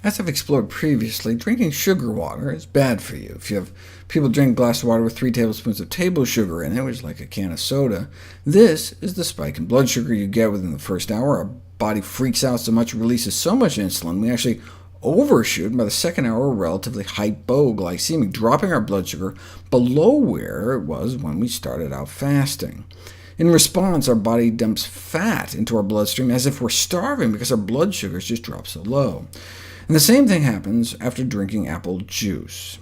As I've explored previously, drinking sugar water is bad for you. If you have people drink a glass of water with 3 tablespoons of table sugar in it, which is like a can of soda, this is the spike in blood sugar you get within the first hour. Our body freaks out so much, it releases so much insulin, we actually overshoot. By the second hour, we're relatively hypoglycemic, dropping our blood sugar below where it was when we started out fasting. In response, our body dumps fat into our bloodstream as if we're starving because our blood sugars just drop so low. And the same thing happens after drinking apple juice.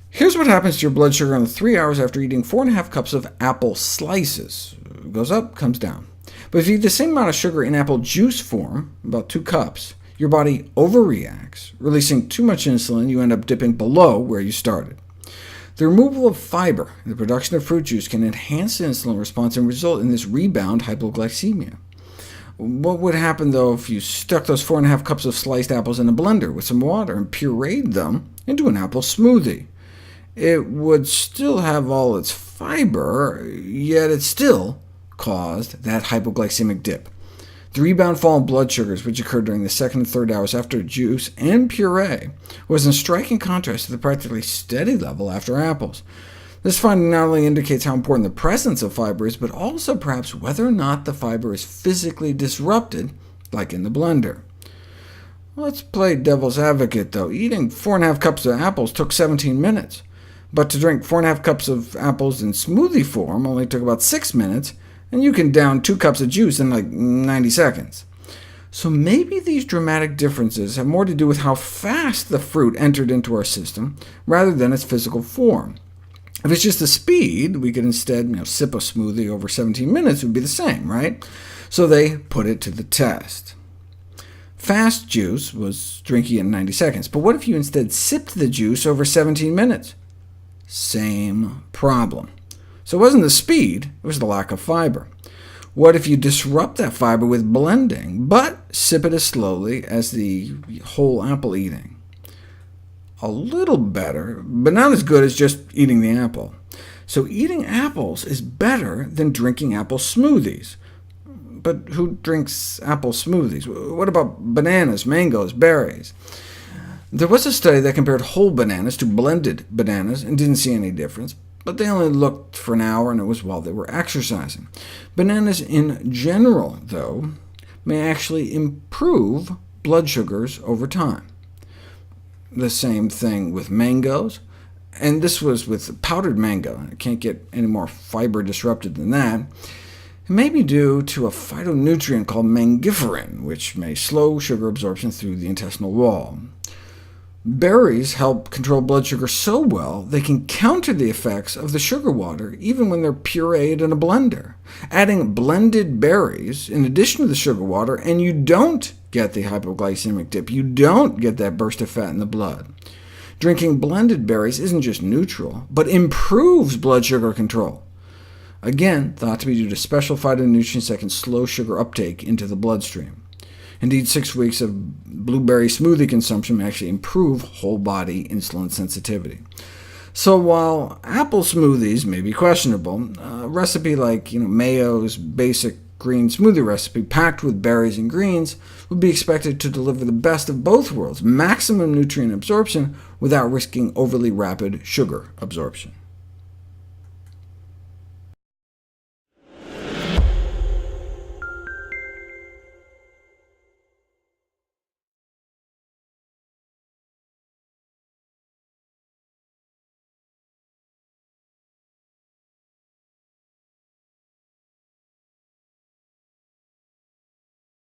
Here's what happens to your blood sugar in the 3 hours after eating 4.5 cups of apple slices. It goes up, comes down. But if you eat the same amount of sugar in apple juice form, about 2 cups, your body overreacts, releasing too much insulin. You end up dipping below where you started. The removal of fiber and the production of fruit juice can enhance the insulin response and result in this rebound hypoglycemia. What would happen, though, if you stuck those 4.5 cups of sliced apples in a blender with some water and pureed them into an apple smoothie? It would still have all its fiber, yet it still caused that hypoglycemic dip. The rebound fall in blood sugars, which occurred during the second and third hours after juice and puree, was in striking contrast to the practically steady level after apples. This finding not only indicates how important the presence of fiber is, but also perhaps whether or not the fiber is physically disrupted, like in the blender. Let's play devil's advocate, though. Eating 4.5 cups of apples took 17 minutes, but to drink 4.5 cups of apples in smoothie form only took about 6 minutes, and you can down 2 cups of juice in like 90 seconds. So maybe these dramatic differences have more to do with how fast the fruit entered into our system, rather than its physical form. If it's just the speed, we could instead sip a smoothie over 17 minutes. It would be the same, right? So they put it to the test. Fast juice was drinking in 90 seconds, but what if you instead sipped the juice over 17 minutes? Same problem. So it wasn't the speed, it was the lack of fiber. What if you disrupt that fiber with blending, but sip it as slowly as the whole apple eating? A little better, but not as good as just eating the apple. So eating apples is better than drinking apple smoothies. But who drinks apple smoothies? What about bananas, mangoes, berries? There was a study that compared whole bananas to blended bananas and didn't see any difference, but they only looked for an hour, and it was while they were exercising. Bananas in general, though, may actually improve blood sugars over time. The same thing with mangoes, and this was with powdered mango. It can't get any more fiber disrupted than that. It may be due to a phytonutrient called mangiferin, which may slow sugar absorption through the intestinal wall. Berries help control blood sugar so well they can counter the effects of the sugar water, even when they're pureed in a blender. Adding blended berries in addition to the sugar water, and you don't get the hypoglycemic dip. You don't get that burst of fat in the blood. Drinking blended berries isn't just neutral, but improves blood sugar control. Again, thought to be due to special phytonutrients that can slow sugar uptake into the bloodstream. Indeed, 6 weeks of blueberry smoothie consumption may actually improve whole-body insulin sensitivity. So while apple smoothies may be questionable, a recipe like Mayo's basic green smoothie recipe, packed with berries and greens, would be expected to deliver the best of both worlds, maximum nutrient absorption without risking overly rapid sugar absorption.